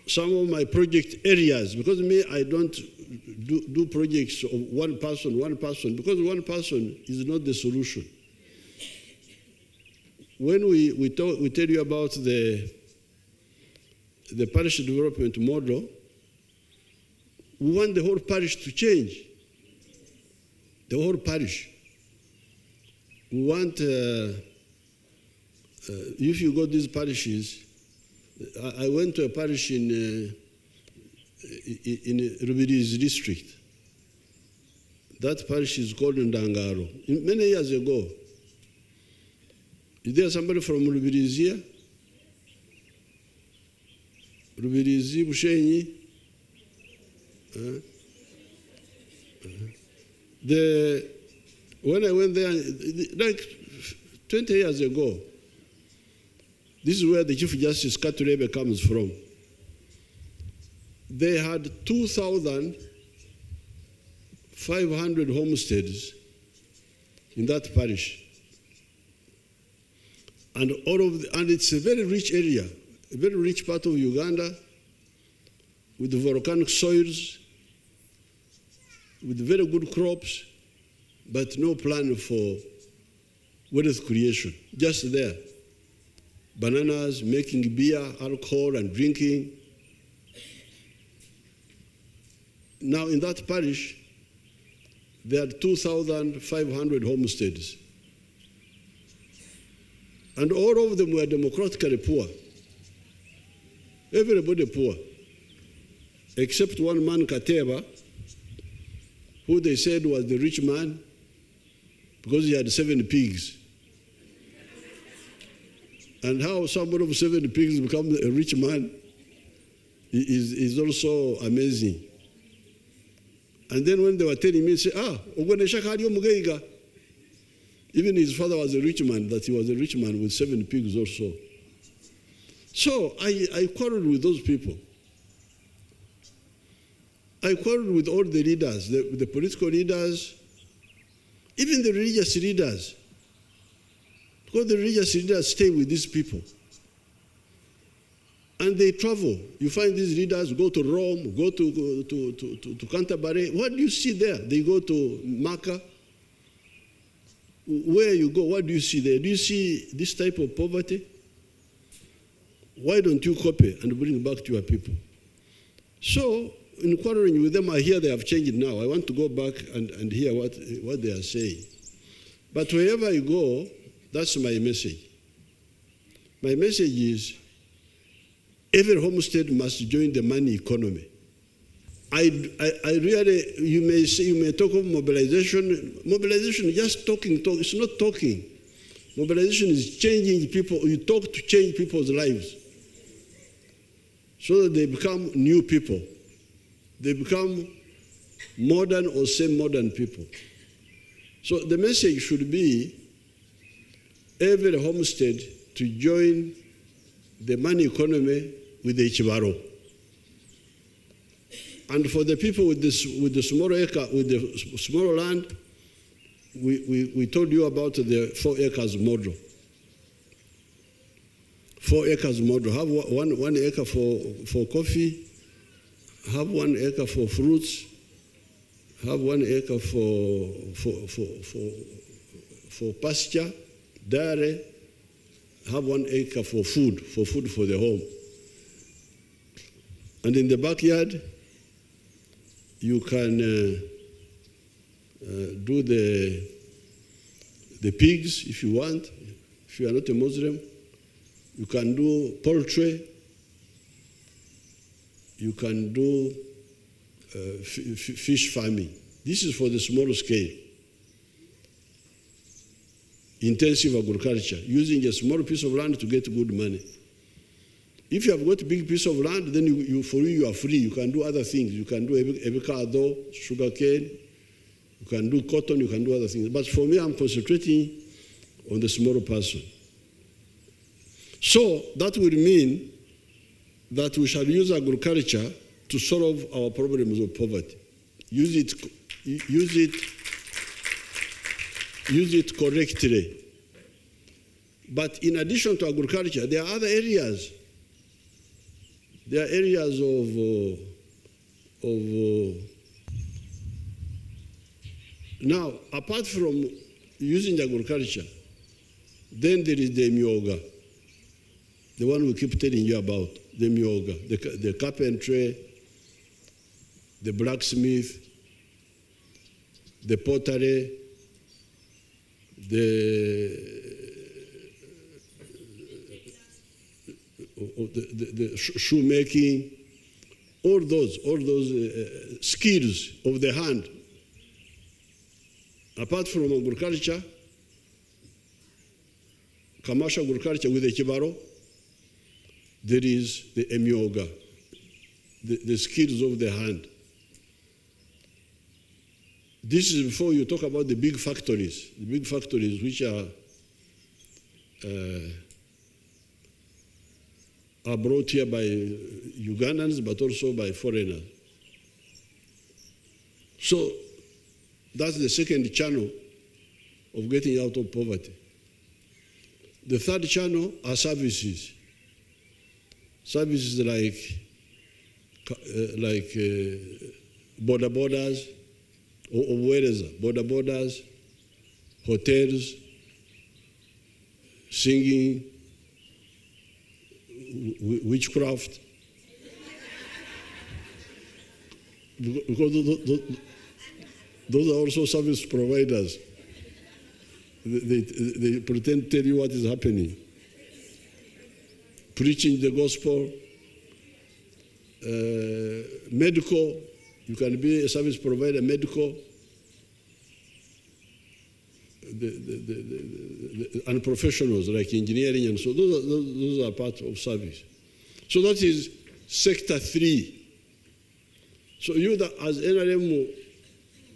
some of my project areas, because me, I don't do projects of one person, because one person is not the solution. When we tell you about the parish development model, we want the whole parish to change. The whole parish. We want, if you go to these parishes, I went to a parish in Museveni'S district. That parish is called Ndangaro. Many years ago, is there somebody from Museveni'S here? Museveni'S, Bushenyi? When I went there, like 20 years ago, this is where the Chief Justice Katurebe comes from. They had 2,500 homesteads in that parish. And and it's a very rich area, a very rich part of Uganda, with volcanic soils, with very good crops, but no plan for wealth creation, just there. Bananas, making beer, alcohol, and drinking. Now in that parish, there are 2,500 homesteads. And all of them were democratically poor. Everybody poor. Except one man, Kateba, who they said was the rich man because he had 7 pigs. And how somebody of 7 pigs become a rich man is also amazing. And then when they were telling me, say, even his father was a rich man, that he was a rich man with 7 pigs or so. So I quarreled with those people. I quarreled with all the leaders, the political leaders, even the religious leaders. Because the religious leaders stay with these people. And they travel. You find these leaders go to Rome, go to Canterbury. What do you see there? They go to Mecca. Where you go, what do you see there? Do you see this type of poverty? Why don't you copy and bring back to your people? So, in quarreling with them, I hear they have changed now. I want to go back and hear what they are saying. But wherever I go, that's my message. My message is, every homestead must join the money economy. I really, you may talk of mobilization. Mobilization is just talking. It's not talking. Mobilization is changing people. You talk to change people's lives so that they become new people. They become modern or semi-modern people. So the message should be every homestead to join the money economy with the Ichibaro. And for the people with the small acre, with the smaller land, we told you about the 4 acres model. 4 acres model. Have one acre for coffee, have 1 acre for fruits, have 1 acre for pasture, dairy, have 1 acre for food for the home. And in the backyard, you can do the pigs if you want. If you are not a Muslim, you can do poultry. You can do fish farming. This is for the small scale. Intensive agriculture, using a small piece of land to get good money. If you have got a big piece of land, then for you are free. You can do other things. You can do avocado, sugar cane. You can do cotton. You can do other things. But for me, I'm concentrating on the small person. So that will mean that we shall use agriculture to solve our problems of poverty. Use it correctly. But in addition to agriculture, there are other areas There are areas now, apart from using agriculture, then there is the myoga, the one we keep telling you about, the myoga, the carpentry, the blacksmith, the pottery, the shoemaking, all those skills of the hand. Apart from agriculture, commercial agriculture with the kibaro, there is the emyoga, the skills of the hand. This is before you talk about the big factories which are brought here by Ugandans, but also by foreigners. So that's the second channel of getting out of poverty. The third channel are services. Services like border borders, or border borders, hotels, singing, witchcraft. Because those are also service providers. They pretend to tell you what is happening. Preaching the gospel, medical, you can be a service provider, medical, and professionals like engineering, and so those are part of service. So that is sector 3. So you as NRM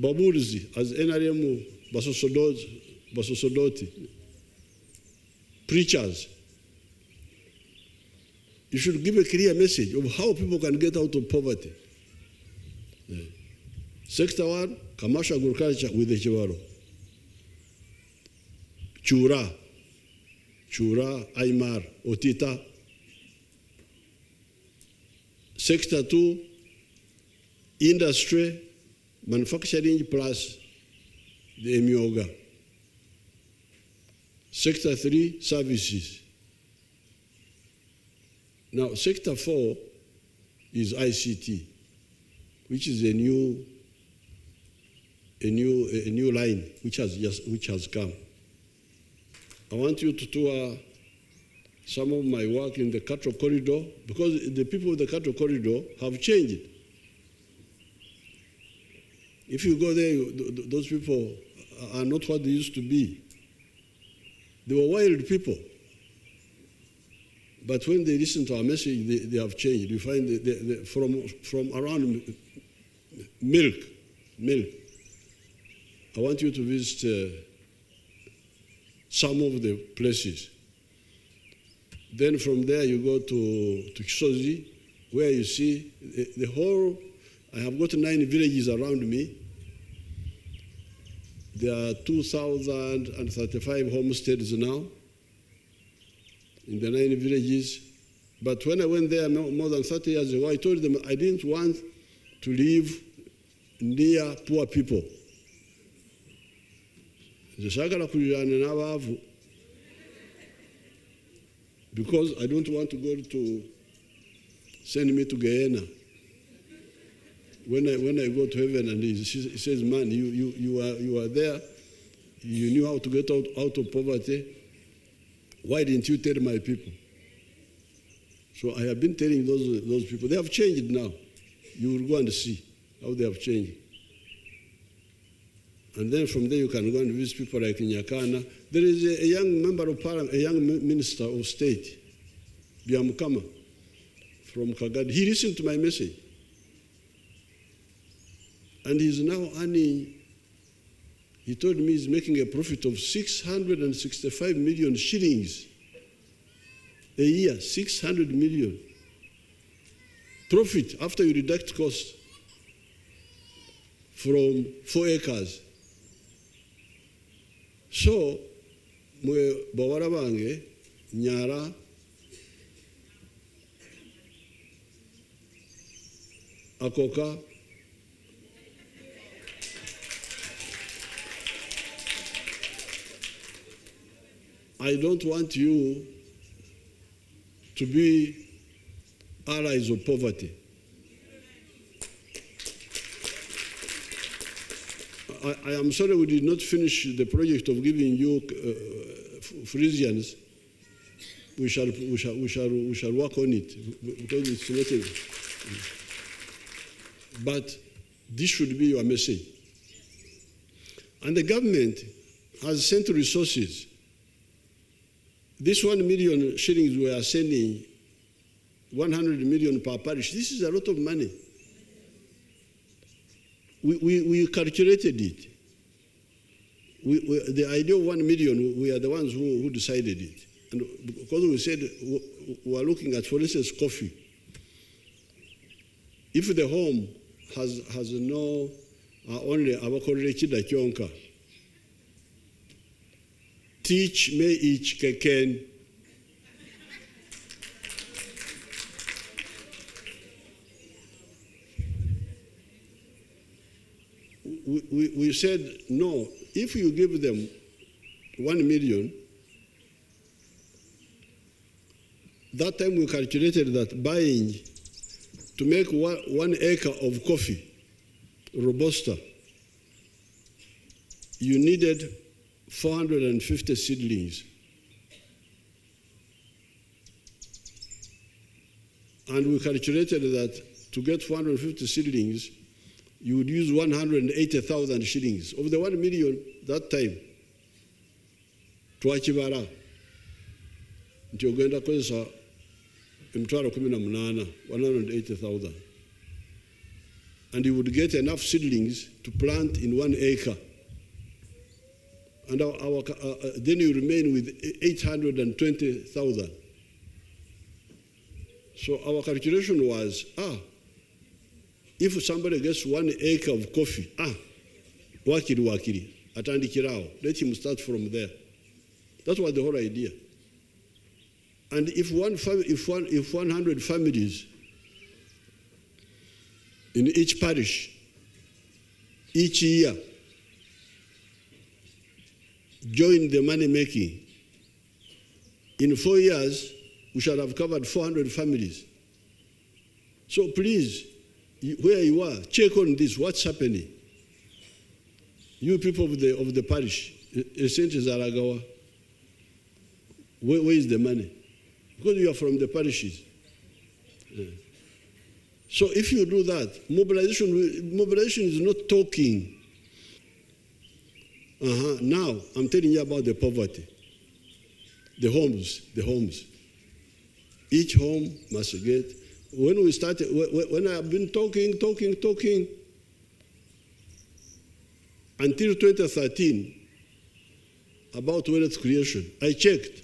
Babulizi, as NRM Basosodoti, preachers, you should give a clear message of how people can get out of poverty. Sector 1, commercial agriculture with the Chiwaro. Chura, Aymar, Otita. Sector 2, industry, manufacturing plus the emyoga. Sector 3, services. Now, sector 4 is ICT, which is a new line which has come. I want you to tour some of my work in the cattle corridor, because the people of the cattle corridor have changed. If you go there, those people are not what they used to be. They were wild people. But when they listen to our message, they have changed. You find from around milk. I want you to visit some of the places. Then from there you go to Kisozi, where you see the whole, I have got 9 villages around me. There are 2,035 homesteads now in the 9 villages. But when I went there more than 30 years ago, I told them I didn't want to live near poor people. Because I don't want to go to send me to Guyana. When I go to heaven and he says, man, you are there, you knew how to get out of poverty, why didn't you tell my people? So I have been telling those people. They have changed now. You will go and see how they have changed. And then from there you can go and visit people like Nyakana. There is a young member of parliament, a young minister of state, Byamukama, from Kagadi. He listened to my message. And he's now earning, he told me he's making a profit of 665 million shillings a year, 600 million. Profit after you deduct cost from 4 acres. So, mwe bawara bange, nyara, Akoka. I don't want you to be allies of poverty. I am sorry we did not finish the project of giving you Frisians. We shall work on it because it's not a, but this should be your message. And the government has sent resources. This 1 million shillings we are sending, 100 million per parish, this is a lot of money. We calculated it. The idea of 1 million, we are the ones who decided it. And because we said we are looking at, for instance, coffee. If the home has no only abakorere chida kyonka, teach me each keken. We said, no, if you give them 1 million, that time we calculated that buying, to make 1 acre of coffee, Robusta, you needed 450 seedlings. And we calculated that to get 450 seedlings, you would use 180,000 shillings. Of the 1 million, that time, twakibara, nti ogenda kozesa emitwalo 18, 180,000. And you would get enough seedlings to plant in 1 acre. And then you remain with 820,000. So our calculation was, if somebody gets 1 acre of coffee, wakiri, atandikirao, let him start from there. That was the whole idea. And if 100 families in each parish, each year, join the money making, in 4 years, we shall have covered 400 families. So please, where you are, check on this, what's happening. You people of the parish, St. Zaragawa, where is the money? Because you are from the parishes. Yeah. So if you do that, mobilization is not talking. Now, I'm telling you about the poverty. The homes. Each home must get. When we started, when I have been talking, until 2013, about wealth creation, I checked.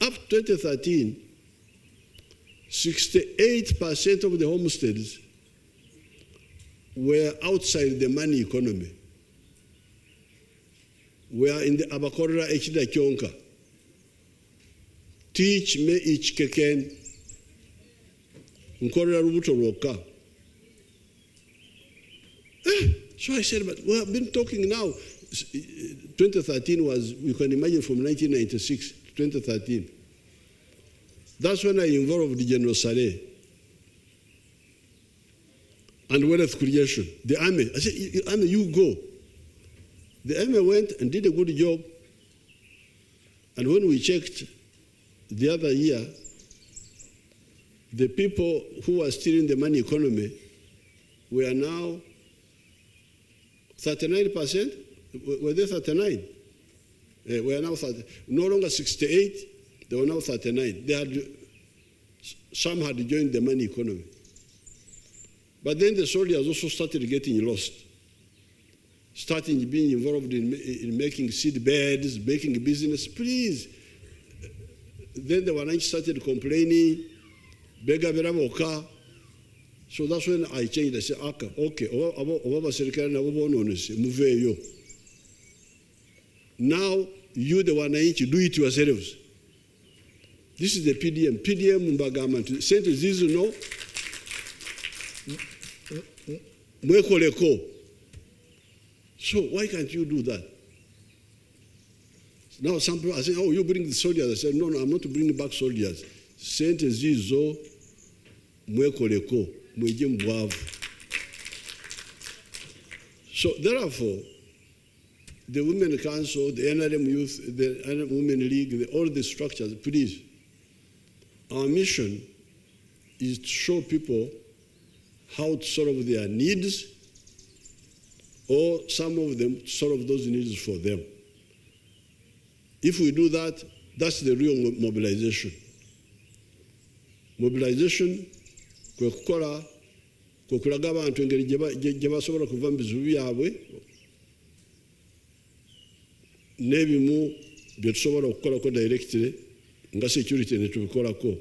Up to 2013, 68% of the homesteads were outside the money economy. We are in the abakorera echida kyonka. Teach me each keken. Nkorera rubuto roka. So I said, but we have been talking now. 2013 was, you can imagine, from 1996 to 2013. That's when I involved the General Saleh and wealth creation. The army, I said, army, you go. The army went and did a good job. And when we checked the other year, the people who were still in the money economy were now 39%. Were they 39? We are now 30, no longer 68, they were now 39. Some had joined the money economy. But then the soldiers also started getting lost, starting being involved in making seed beds, making business. Please. Then the Wananchi started complaining, bega beramoka. So that's when I changed. I said, okay, now you the Wananchi, do it yourselves. This is the PDM. PDM Mbagama. St. Zizu, no. mwekoleko. So why can't you do that? Now some people are saying, oh, you bring the soldiers. I said, no, I'm not bringing back soldiers. Sente zizo mwekoleko, mweje mbwavu. So therefore, the Women Council, the NRM Youth, the NRM Women League, all the structures, please. Our mission is to show people how to solve their needs, or some of them solve those needs for them. If we do that, that's the real mobilization. Mobilization, kwe kukola, kwe kulaga abantu engeri gye basobola kuva mu bizibu byabwe, n'ebimu bye tusobola okukolako directly, nga security ne tubikolako.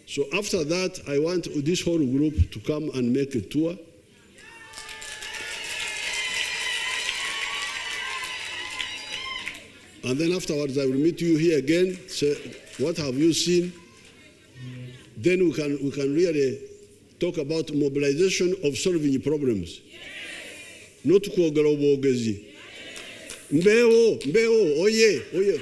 So after that, I want this whole group to come and make a tour. And then afterwards, I will meet you here again, say, what have you seen? Then we can really talk about mobilization of solving problems. Yes. Not kwogera obwogezi. Mbeewo, oye.